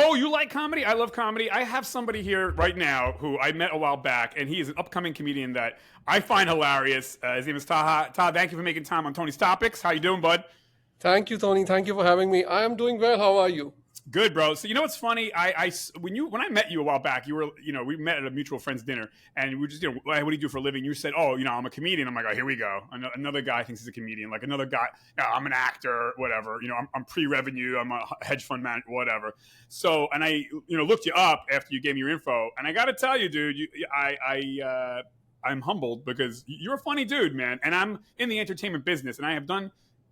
Oh, you like comedy? I love comedy. I have somebody here right now who I met a while back, and he is an upcoming comedian that I find hilarious. His name is Taha. Taha, thank you for making time on Tony's Topics. How you doing, bud? Thank you, Tony. Thank you for having me. I am doing well. How are you? Good, bro. So you know what's funny? When I met you a while back, you were we met at a mutual friend's dinner, and we were just what do you do for a living? You said, oh, I'm a comedian. I'm like, oh, here we go. Another guy thinks he's a comedian. Like another guy, I'm an actor, whatever. I'm pre-revenue. I'm a hedge fund man, whatever. So and I looked you up after you gave me your info, and I got to tell you, dude, I'm humbled because you're a funny dude, man. And I'm in the entertainment business, and I have done,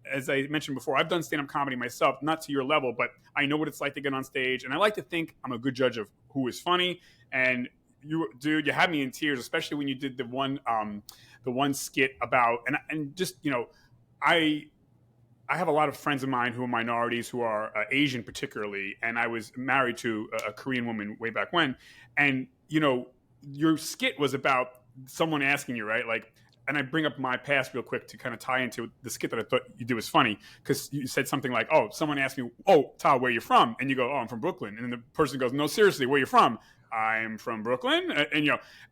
as I mentioned before, I've done stand-up comedy myself, not to your level, but I know what it's like to get on stage. And I like to think I'm a good judge of who is funny. And you, dude, you had me in tears, especially when you did the one skit about, I have a lot of friends of mine who are minorities, who are Asian particularly. And I was married to a Korean woman way back when. And, your skit was about someone asking you, right? Like, and I bring up my past real quick to kind of tie into the skit that I thought you did was funny, because you said something like, oh, someone asked me, oh, Tal, where are you from? And you go, oh, I'm from Brooklyn. And then the person goes, no, seriously, where are you from? I'm from Brooklyn.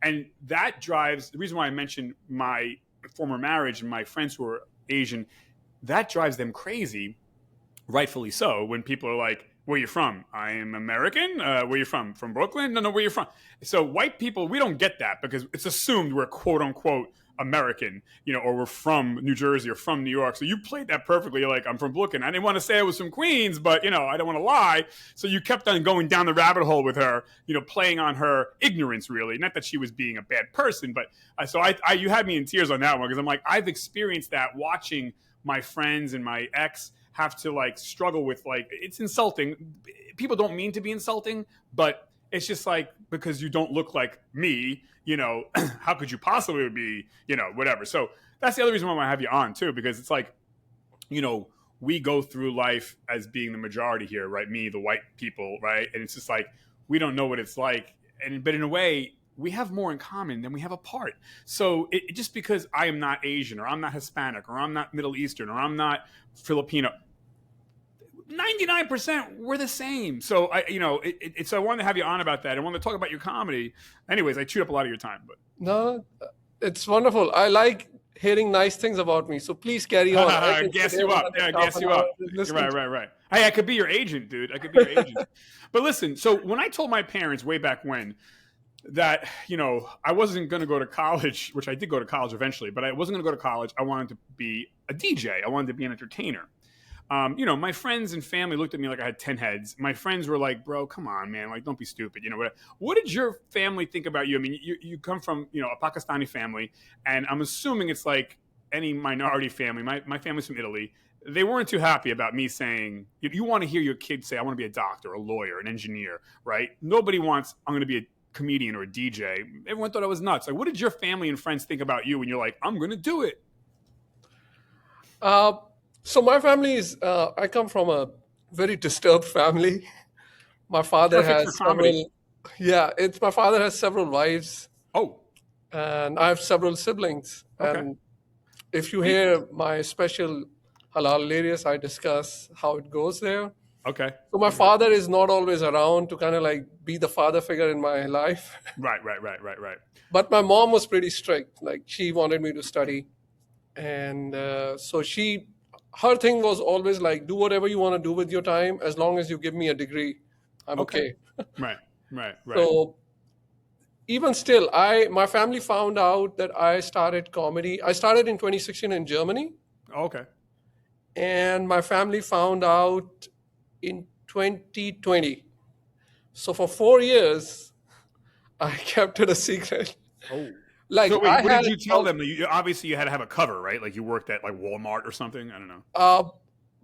And that drives, the reason why I mentioned my former marriage and my friends who are Asian, that drives them crazy, rightfully so, when people are like, where you from? I am American. Where you from? From Brooklyn? No, where you from? So white people, we don't get that because it's assumed we're quote unquote American, or we're from New Jersey or from New York. So you played that perfectly. You're like, I'm from Brooklyn. I didn't want to say I was from Queens, but I don't want to lie. So you kept on going down the rabbit hole with her, playing on her ignorance, really. Not that she was being a bad person, but you had me in tears on that one, because I'm like, I've experienced that watching my friends and my ex have to like struggle with, like, it's insulting. People don't mean to be insulting, but it's just like, because you don't look like me, how could you possibly be, whatever. So that's the other reason why I have you on too, because it's like, we go through life as being the majority here, right? Me, the white people, right? And it's just like, we don't know what it's like. But in a way, we have more in common than we have apart. So just because I am not Asian, or I'm not Hispanic, or I'm not Middle Eastern, or I'm not Filipino, 99% we're the same. So so I wanted to have you on about that. I wanted to talk about your comedy. Anyways, I chewed up a lot of your time, but No, it's wonderful. I like hearing nice things about me. So please carry on. I can gas stay you on up. Yeah, half gas an you hour up. listening to Right. Hey, I could be your agent, dude. I could be your agent. But listen, so when I told my parents way back when that, I wasn't going to go to college, which I did go to college eventually, but I wasn't going to go to college. I wanted to be a DJ. I wanted to be an entertainer. My friends and family looked at me like I had 10 heads. My friends were like, bro, come on, man. Like, don't be stupid. What did your family think about you? I mean, you come from, a Pakistani family, and I'm assuming it's like any minority family. My family's from Italy. They weren't too happy about me saying, you want to hear your kids say, I want to be a doctor, a lawyer, an engineer, right? Nobody wants, I'm going to be a comedian or a DJ. Everyone thought I was nuts. Like, what did your family and friends think about you when you're like, I'm going to do it? So my family is, I come from a very disturbed family. My father Perfect for has comedy. my father has several wives, Oh, and I have several siblings. okay. And if you hear my special Halal Hilarious, I discuss how it goes there. Okay. So my father is not always around to kind of like be the father figure in my life. Right. But my mom was pretty strict. Like, she wanted me to study. And so her thing was always like, do whatever you want to do with your time. As long as you give me a degree, I'm okay. Right. So even still, my family found out that I started comedy. I started in 2016 in Germany. Okay. And my family found out in 2020. So for 4 years, I kept it a secret. Oh. Like, So wait, I what had did you tell them? Obviously, you had to have a cover, right? Like you worked at like Walmart or something. I don't know.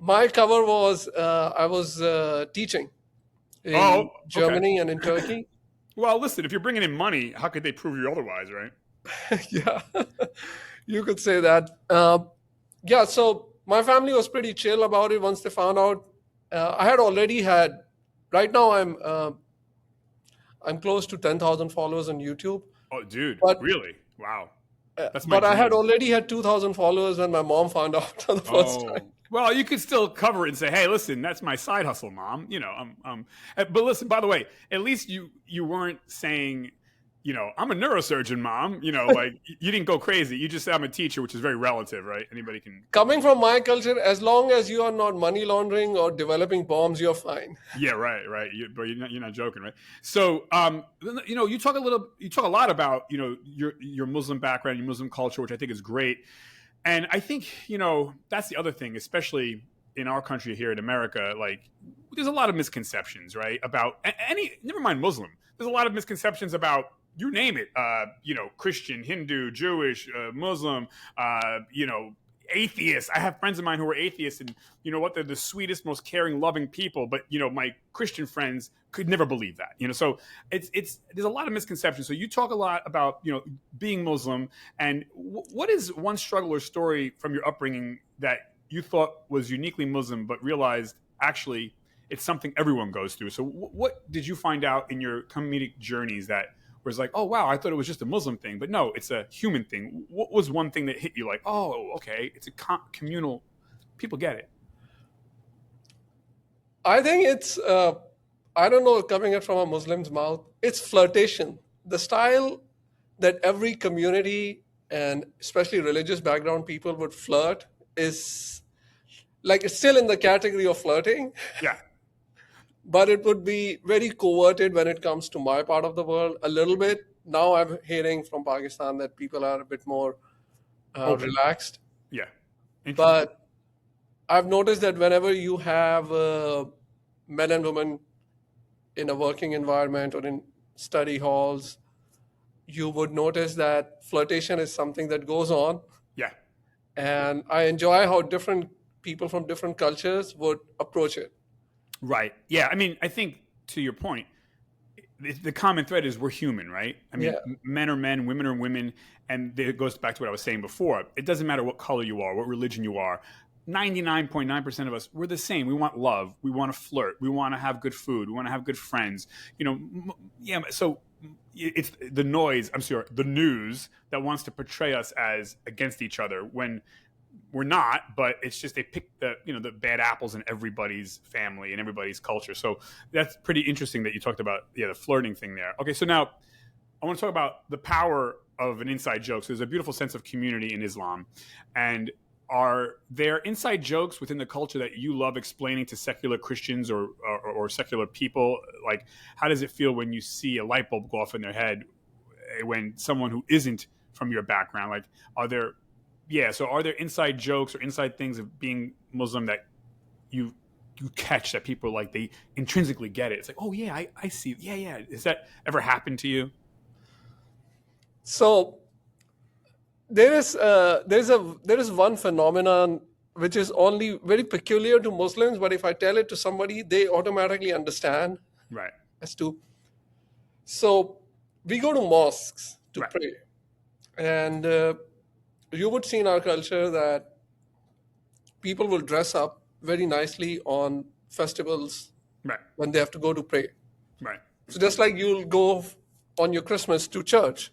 my cover was I was teaching in Germany and in Turkey. Well, listen, if you're bringing in money, how could they prove you otherwise, right? Yeah, you could say that. So my family was pretty chill about it once they found out. I had already had. Right now, I'm close to 10,000 followers on YouTube. Oh, dude, But really? Wow, that's my but I had dream. already had 2,000 followers when my mom found out for the first Oh, time. Well, you could still cover it and say, "Hey, listen, that's my side hustle, mom." But listen, by the way, at least you weren't saying, I'm a neurosurgeon, mom. Like you didn't go crazy. You just said I'm a teacher, which is very relative, right? Anybody can. Coming from my culture, as long as you are not money laundering or developing bombs, you're fine. Yeah, right. But you're not joking, right? So, you talk a lot about, your Muslim background, your Muslim culture, which I think is great. And I think, that's the other thing, especially in our country here in America, like there's a lot of misconceptions, right? About never mind Muslim. There's a lot of misconceptions about, you name it, Christian, Hindu, Jewish, Muslim, atheists. I have friends of mine who are atheists, and you know what? They're the sweetest, most caring, loving people. But my Christian friends could never believe that. So it's there's a lot of misconceptions. So you talk a lot about being Muslim, and what is one struggle or story from your upbringing that you thought was uniquely Muslim, but realized actually it's something everyone goes through? So what did you find out in your comedic journeys that was like, oh wow, I thought it was just a Muslim thing, but no, it's a human thing? What was one thing that hit you like, oh, okay, it's a communal, people get it? I think it's, I don't know, coming it from a Muslim's mouth, it's flirtation. The style that every community and especially religious background people would flirt is like, it's still in the category of flirting. Yeah. But it would be very coverted when it comes to my part of the world a little bit. Now I'm hearing from Pakistan that people are a bit more relaxed. Yeah. But I've noticed that whenever you have men and women in a working environment or in study halls, you would notice that flirtation is something that goes on. Yeah. And I enjoy how different people from different cultures would approach it. Right. Yeah. I mean, I think to your point, the common thread is we're human, right? I mean, men are men, women are women. And it goes back to what I was saying before. It doesn't matter what color you are, what religion you are. 99.9% of us, we're the same. We want love. We want to flirt. We want to have good food. We want to have good friends. So it's the noise, the news that wants to portray us as against each other when we're not, but it's just they pick the bad apples in everybody's family and everybody's culture. So that's pretty interesting that you talked about the flirting thing there. Okay, so now I want to talk about the power of an inside joke. So there's a beautiful sense of community in Islam, and are there inside jokes within the culture that you love explaining to secular Christians or secular people? Like, how does it feel when you see a light bulb go off in their head when someone who isn't from your background, like, are there inside jokes or inside things of being Muslim that you catch that people like, they intrinsically get it? It's like, oh yeah, I see. Yeah. Has that ever happened to you? So there is one phenomenon which is only very peculiar to Muslims, but if I tell it to somebody, they automatically understand. Right. So we go to mosques to pray, and you would see in our culture that people will dress up very nicely on festivals when they have to go to pray. Right. So just like you'll go on your Christmas to church,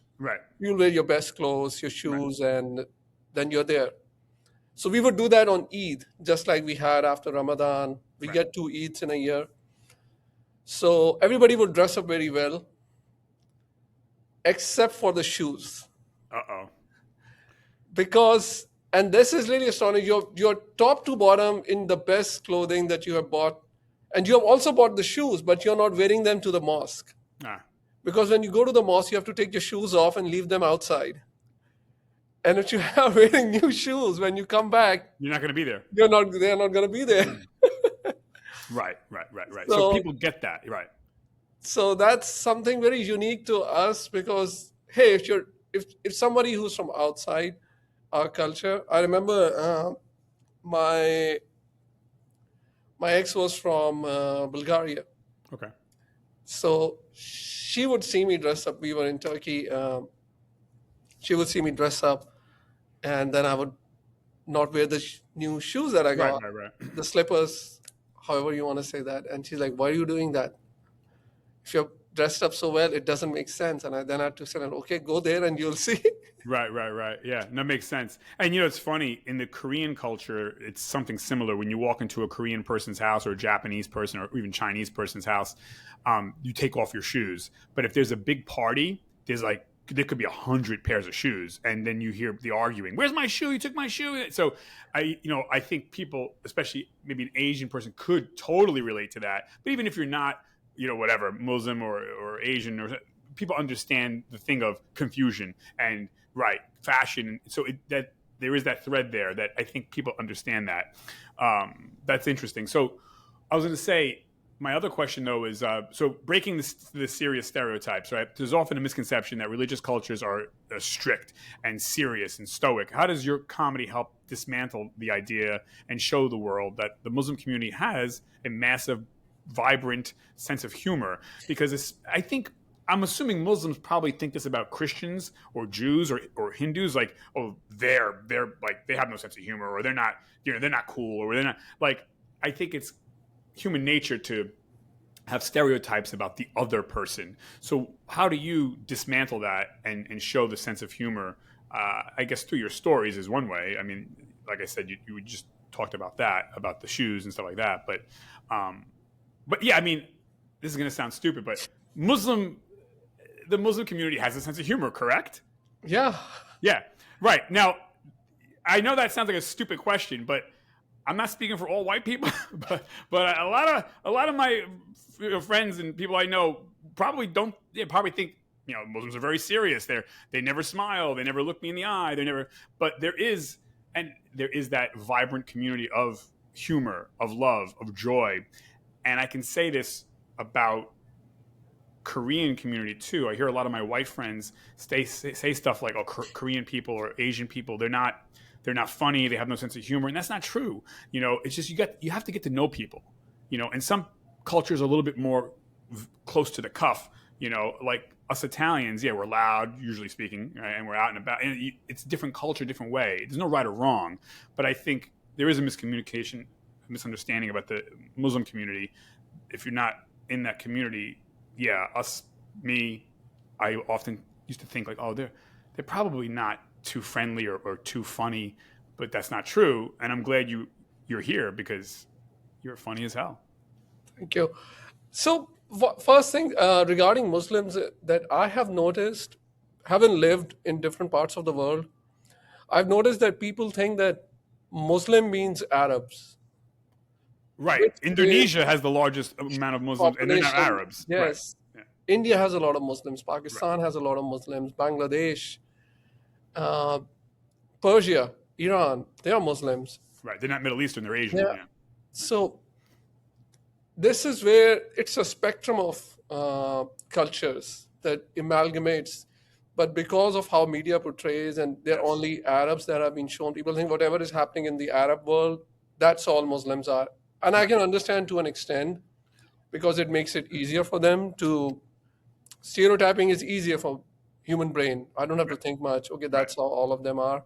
you'll wear your best clothes, your shoes, and then you're there. So we would do that on Eid, just like we had after Ramadan. We get 2 Eids in a year. So everybody would dress up very well, except for the shoes. Uh-oh. Because, and this is really astonishing, you're top to bottom in the best clothing that you have bought. And you have also bought the shoes, but you're not wearing them to the mosque. Because when you go to the mosque, you have to take your shoes off and leave them outside. And if you are wearing new shoes, when you come back, you're not going to be there. They're not going to be there. Right. So people get that, right? So that's something very unique to us because, hey, if somebody who's from outside our culture, I remember my ex was from Bulgaria. Okay. So she would see me dress up. We were in Turkey. She would see me dress up, and then I would not wear the new shoes that I got, the slippers, however you want to say that. And she's like, "Why are you doing that? dressed up so well, it doesn't make sense. And I then had to say, okay, go there and you'll see. Right. Yeah, that makes sense. And it's funny in the Korean culture, it's something similar. When you walk into a Korean person's house or a Japanese person or even Chinese person's house, you take off your shoes. But if there's a big party, there could be 100 pairs of shoes, and then you hear the arguing. Where's my shoe? You took my shoe. So I think people, especially maybe an Asian person, could totally relate to that. But even if you're not, whatever, Muslim or Asian, or people understand the thing of confusion and fashion. So that there is that thread there that I think people understand that. That's interesting. So I was going to say, my other question, though, is so breaking the serious stereotypes, right? There's often a misconception that religious cultures are strict and serious and stoic. How does your comedy help dismantle the idea and show the world that the Muslim community has a massive, vibrant sense of humor? Because I'm assuming Muslims probably think this about Christians or Jews or Hindus, like, oh, they're like, they have no sense of humor, or they're not cool, or they're not like. I think it's human nature to have stereotypes about the other person. So how do you dismantle that and show the sense of humor? I guess through your stories is one way. I mean, like I said, you just talked about that, about the shoes and stuff like that. But yeah, I mean, this is going to sound stupid, but the Muslim community has a sense of humor, correct? Yeah. Yeah. Right. Now, I know that sounds like a stupid question, but I'm not speaking for all white people, but a lot of my friends and people I know probably don't. They probably think Muslims are very serious. They never smile. They never look me in the eye. They never. But there is that vibrant community of humor, of love, of joy, and I can say this about Korean community too. I hear a lot of my white friends say stuff like, "Oh, Korean people or Asian people, they're not funny. They have no sense of humor," and that's not true. It's just you have to get to know people. And some cultures are a little bit more close to the cuff. Like us Italians, yeah, we're loud, usually speaking, right? And we're out and about. And it's a different culture, different way. There's no right or wrong, but I think there is a misunderstanding about the Muslim community. If you're not in that community, yeah, I often used to think like, oh, they're probably not too friendly or too funny, but that's not true. And I'm glad you're here because you're funny as hell. Thank you. So first thing regarding Muslims that I have noticed, having lived in different parts of the world, I've noticed that people think that Muslim means Arabs. Right. Indonesia has the largest amount of Muslims, and they're not Arabs. Yes. Right. Yeah. India has a lot of Muslims. Pakistan has a lot of Muslims. Bangladesh, Persia, Iran, they are Muslims. Right. They're not Middle Eastern, they're Asian. Yeah. Yeah. So this is where it's a spectrum of cultures that amalgamates. But because of how media portrays, and they're only Arabs that have been shown, people think whatever is happening in the Arab world, that's all Muslims are. And I can understand to an extent because it makes it easier for them to, stereotyping is easier for human brain. I don't have to think much. Okay, that's how all of them are.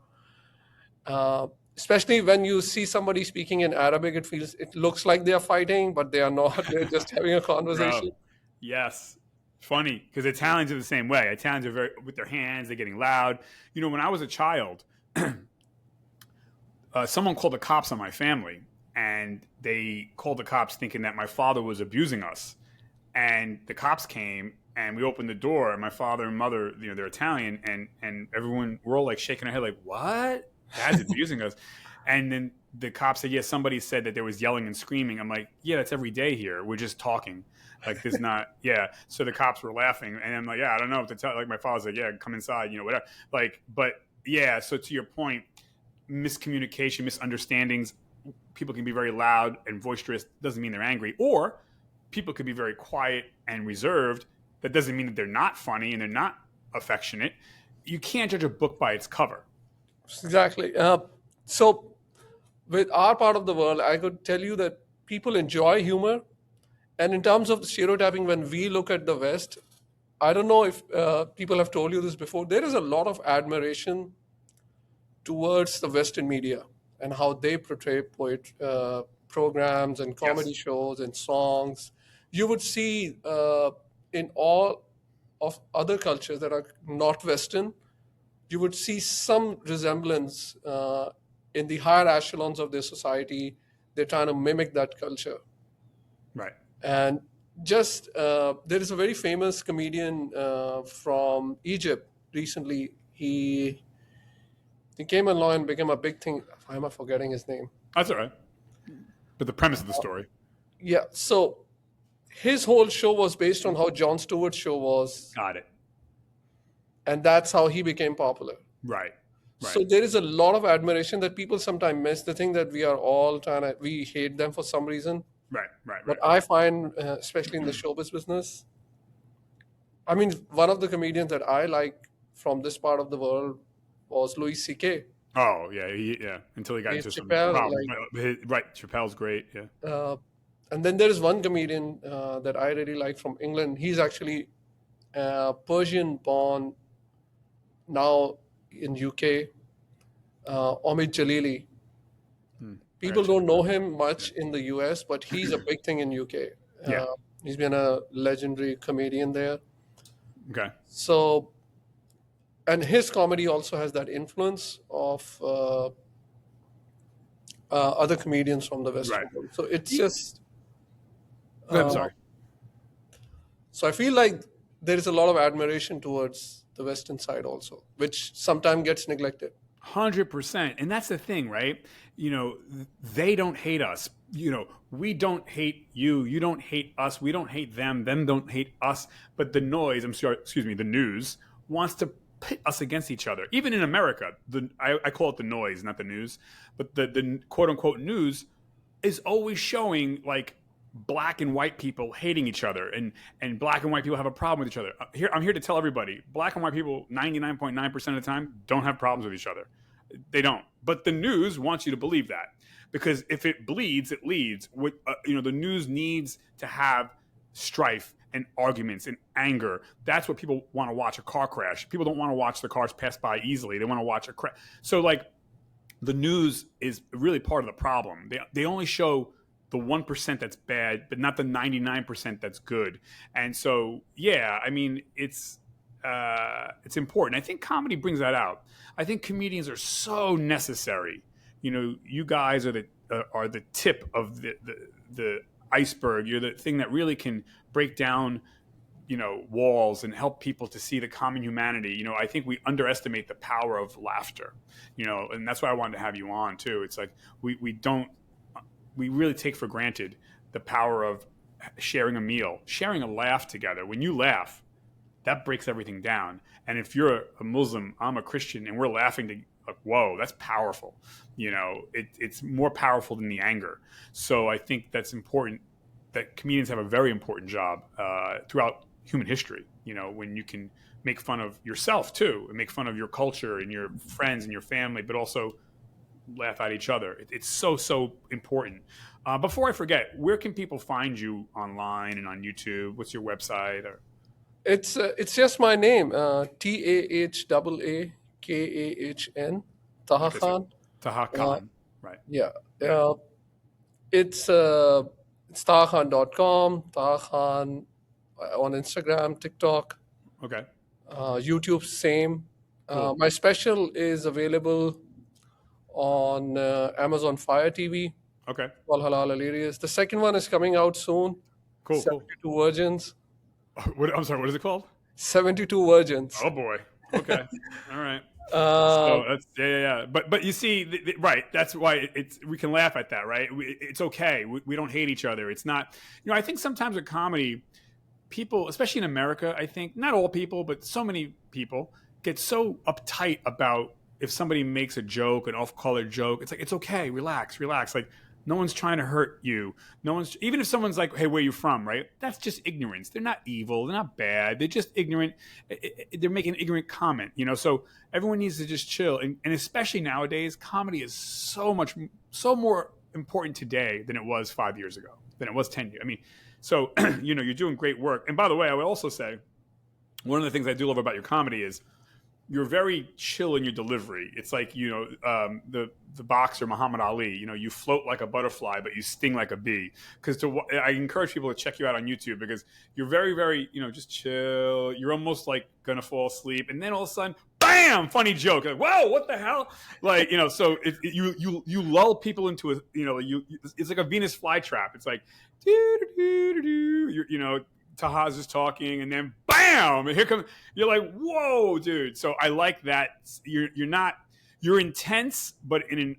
Especially when you see somebody speaking in Arabic, it looks like they are fighting, but they are not. They're just having a conversation. Bro, yes. Funny, because Italians are the same way. Italians are very, with their hands, they're getting loud. When I was a child, someone called the cops on my family, and they called the cops thinking that my father was abusing us. And the cops came, and we opened the door, and my father and mother, they're Italian, and everyone, we're all like shaking our head like, what? Dad's abusing us. And then the cops said, yeah, somebody said that there was yelling and screaming. I'm like, yeah, that's every day here. We're just talking. Like, there's not, yeah. So the cops were laughing, and I'm like, yeah, I don't know what to tell. Like, my father's like, yeah, come inside, whatever. Like, but yeah, so to your point, miscommunication, misunderstandings, people can be very loud and boisterous. Doesn't mean they're angry. Or people could be very quiet and reserved. That doesn't mean that they're not funny and they're not affectionate. You can't judge a book by its cover. Exactly. So with our part of the world, I could tell you that people enjoy humor. And in terms of stereotyping, when we look at the West, I don't know if people have told you this before, there is a lot of admiration towards the Western media and how they portray programs and comedy shows and songs. You would see in all of other cultures that are not Western, you would see some resemblance in the higher echelons of their society. They're trying to mimic that culture. Right. And just there is a very famous comedian from Egypt recently. He came along and became a big thing. Why am I forgetting his name? That's all right. But the premise of the story. Yeah. So his whole show was based on how Jon Stewart's show was, Got it. and that's how he became popular. Right. Right. So there is a lot of admiration that people sometimes miss. The thing that we are all we hate them for some reason. Right. Right. But Right. I find, especially in the showbiz business, I mean, one of the comedians that I like from this part of the world was Louis C.K. Oh yeah, yeah. Until he got into some Chappelle, problems. Right. Chappelle's great. Yeah. And then there is one comedian that I really like from England. He's actually Persian born, now in UK, Omid Jalili. People don't know him much in the US, but he's a big thing in UK. Yeah. He's been a legendary comedian there. Okay. So, and his comedy also has that influence of other comedians from the Western Right. world. So it's just. I'm sorry. So I feel like there is a lot of admiration towards the Western side also, which sometimes gets neglected. 100%. And that's the thing, right? They don't hate us. We don't hate you. You don't hate us. We don't hate them. Them don't hate us. But the noise, the news wants to pit us against each other. Even in America, I call it the noise, not the news. But the quote unquote news is always showing like black and white people hating each other, and black and white people have a problem with each other. I'm here to tell everybody, black and white people 99.9% of the time don't have problems with each other. They don't. But the news wants you to believe that, because if it bleeds, it leads. The news needs to have strife and arguments and anger. That's what people want to watch, a car crash. People don't want to watch the cars pass by easily. They want to watch a crash. So like the news is really part of the problem. They only show the 1% that's bad, but not the 99% that's good. And so, yeah, I mean, it's important. I think comedy brings that out. I think comedians are so necessary. You guys are the tip of the iceberg. You're the thing that really can break down, walls and help people to see the common humanity. I think we underestimate the power of laughter, and that's why I wanted to have you on too. It's like we really take for granted the power of sharing a meal, sharing a laugh together. When you laugh, that breaks everything down. And if you're a Muslim, I'm a Christian, and we're laughing like, whoa, that's powerful. It's more powerful than the anger. So I think that's important, that comedians have a very important job throughout human history, when you can make fun of yourself too, and make fun of your culture and your friends and your family, but also laugh at each other. It's so important. Before I forget, where can people find you online and on YouTube? What's your website? It's just my name, Tahahkahn, Taha Khan. Taha Khan, right? Yeah, it's tahakhan.com, Taha Khan on Instagram, TikTok, Okay. YouTube, same. Cool. My special is available on Amazon Fire TV. Okay. Called Halal Hilarious. The second one is coming out soon. Cool. 72 Virgins. I'm sorry. What is it called? 72 Virgins. Oh boy. Okay. All right. So that's yeah. But you see, right? That's why we can laugh at that, right? It's okay. We don't hate each other. It's not. I think sometimes with comedy, people, especially in America, I think not all people, but so many people get so uptight about if somebody makes a joke, an off-color joke. It's like, it's okay. Relax. Like, no one's trying to hurt you. Even if someone's like, hey, where are you from, right? That's just ignorance. They're not evil. They're not bad. They're just ignorant. They're making an ignorant comment, so everyone needs to just chill. And especially nowadays, comedy is so more important today than it was 5 years ago, than it was 10 years. I mean, so, you're doing great work. And by the way, I would also say, one of the things I do love about your comedy is you're very chill in your delivery. It's like, the boxer Muhammad Ali. You float like a butterfly, but you sting like a bee. Because I encourage people to check you out on YouTube because you're very, very, just chill. You're almost like gonna fall asleep, and then all of a sudden, bam, funny joke. Like, whoa, what the hell? Like, so you lull people into a, it's like a Venus flytrap. It's like, Tahaz is talking, and then bam, and here comes. You're like, whoa, dude. So I like that. You're intense, but in an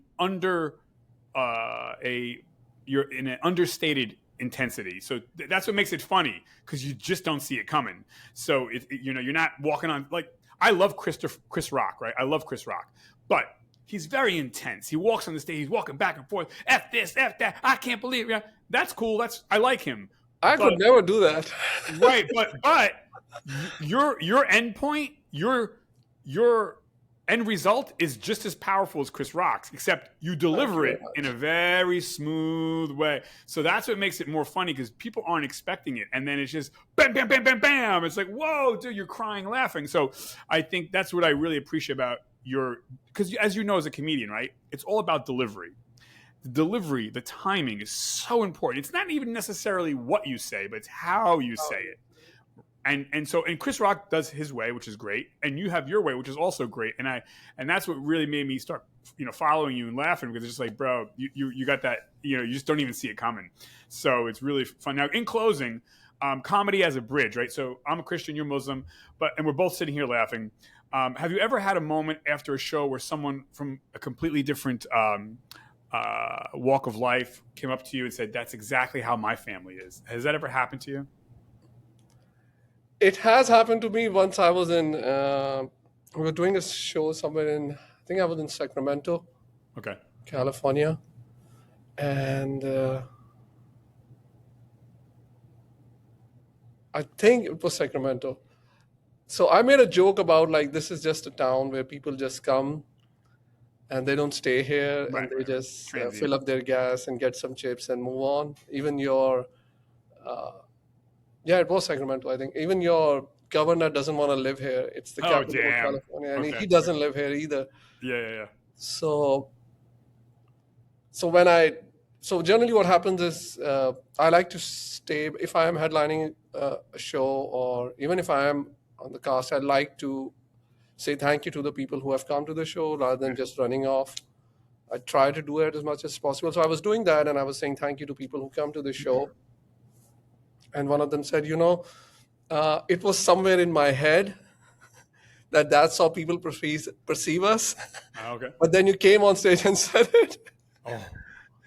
you're in an understated intensity. So that's what makes it funny because you just don't see it coming. So you're not walking on like I love Chris Rock, right? I love Chris Rock, but he's very intense. He walks on the stage, he's walking back and forth. F this, F that. I can't believe it. That's cool. I like him. I could never do that. Right, but your end point, your end result is just as powerful as Chris Rock's, except you deliver it in a very smooth way. So that's what makes it more funny because people aren't expecting it, and then it's just bam, bam, bam, bam, bam. It's like, whoa, dude, you're crying, laughing. So I think that's what I really appreciate about because as you know, as a comedian, right, it's all about delivery. The delivery, the timing is so important. It's not even necessarily what you say, but it's how you say it. And Chris Rock does his way, which is great, and you have your way, which is also great. And that's what really made me start, following you and laughing because it's just like, bro, you got that, you just don't even see it coming. So it's really fun. Now, in closing, comedy as a bridge, right? So I'm a Christian, you're Muslim, and we're both sitting here laughing. Have you ever had a moment after a show where someone from a completely different walk of life came up to you and said, "That's exactly how my family is"? Has that ever happened to you? It has happened to me once. I was in, we were doing a show somewhere I think I was in Sacramento, Okay. California. And I think it was Sacramento. So I made a joke about like, this is just a town where people just come and they don't stay here and they just fill up their gas and get some chips and move on. Even it was Sacramento, I think. Even your governor doesn't want to live here. It's the capital of California, and he doesn't live here either. Yeah. So generally what happens is I like to stay, if I am headlining a show or even if I am on the cast, I'd like to say thank you to the people who have come to the show rather than just running off. I try to do it as much as possible. So I was doing that and I was saying thank you to people who come to the show. And one of them said, it was somewhere in my head that's how people perceive us. Okay. But then you came on stage and said it. Oh,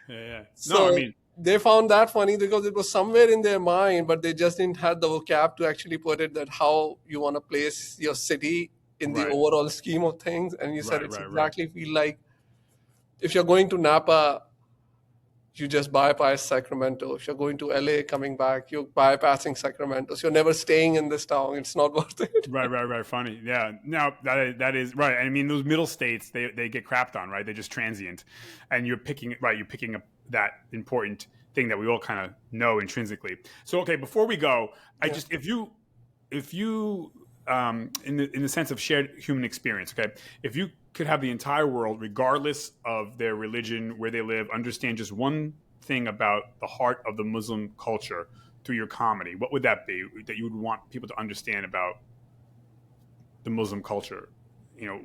yeah. So they found that funny because it was somewhere in their mind, but they just didn't have the vocab to actually put it that how you want to place your city in the overall scheme of things. And you said exactly feel like if you're going to Napa, you just bypass Sacramento. If you're going to LA coming back, you're bypassing Sacramento. So you're never staying in this town. It's not worth it. Right. Funny. Yeah. No, that is right. I mean, those middle states, they get crapped on, right? They're just transient. And you're picking up that important thing that we all kind of know intrinsically. So, okay, before we go, if you in the sense of shared human experience, okay, if you could have the entire world, regardless of their religion, where they live, understand just one thing about the heart of the Muslim culture through your comedy, what would that be that you would want people to understand about the Muslim culture?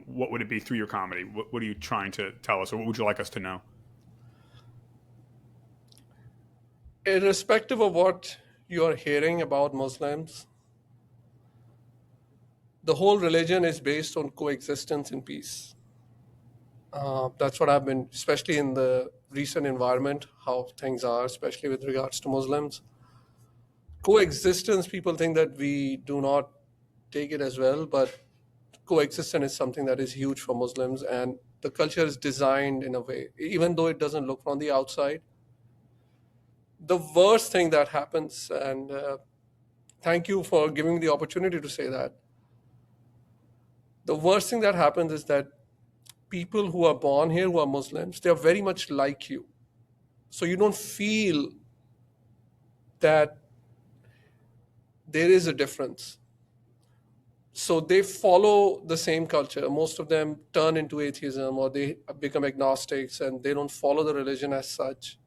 What would it be through your comedy? What are you trying to tell us, or what would you like us to know? Irrespective of what you're hearing about Muslims, the whole religion is based on coexistence and peace. That's what I've been, especially in the recent environment, how things are, especially with regards to Muslims. Coexistence, people think that we do not take it as well, but coexistence is something that is huge for Muslims, and the culture is designed in a way, even though it doesn't look from the outside. The worst thing that happens, and thank you for giving me the opportunity to say that, the worst thing that happens is that people who are born here, who are Muslims, they are very much like you. So you don't feel that there is a difference. So they follow the same culture. Most of them turn into atheism or they become agnostics and they don't follow the religion as such.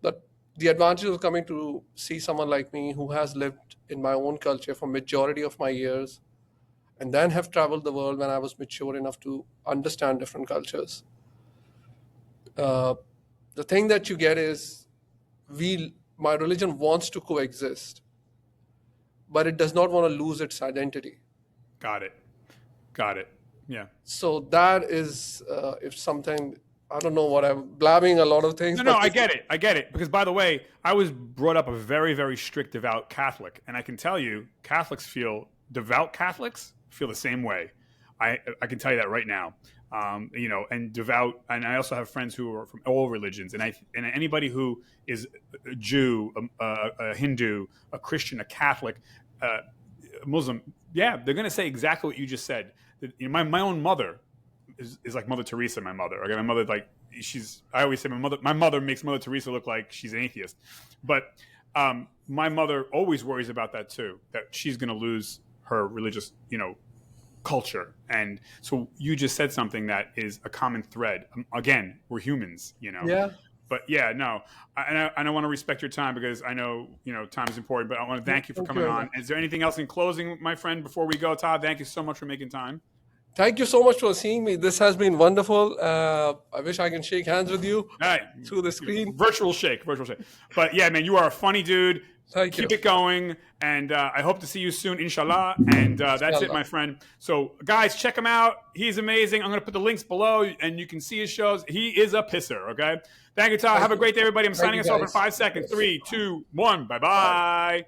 But the advantage of coming to see someone like me who has lived in my own culture for majority of my years and then have traveled the world when I was mature enough to understand different cultures. Uh, the thing that you get is my religion wants to coexist, but it does not want to lose its identity. Got it. Got it. Yeah. So that is, if something, I don't know what I'm blabbing a lot of things, No, but I get it. I get it. Because, by the way, I was brought up a very, very strict, devout Catholic. And I can tell you, devout Catholics feel the same way. I can tell you that right now. And devout, and I also have friends who are from all religions. And anybody who is a Jew, a Hindu, a Christian, a Catholic, a Muslim, yeah, they're going to say exactly what you just said. My own mother is like Mother Teresa. My mother. Okay, my mother, like, I always say my mother makes Mother Teresa look like she's an atheist, but my mother always worries about that too, that she's going to lose her religious, culture. And so you just said something that is a common thread. Again, we're humans, yeah. But yeah, no, I want to respect your time because I know, time is important, but I want to thank you for coming on. Is there anything else in closing, my friend, before we go? Todd, thank you so much for making time. Thank you so much for seeing me. This has been wonderful. I wish I can shake hands with you through the screen. Virtual shake. But yeah, man, you are a funny dude. Keep it going. And I hope to see you soon, inshallah. And that's it, my friend. So guys, check him out. He's amazing. I'm going to put the links below and you can see his shows. He is a pisser, okay? Thank you, Todd. Have a great day, everybody. I'm signing us off in 5 seconds. 3, 2, 1. Bye-bye.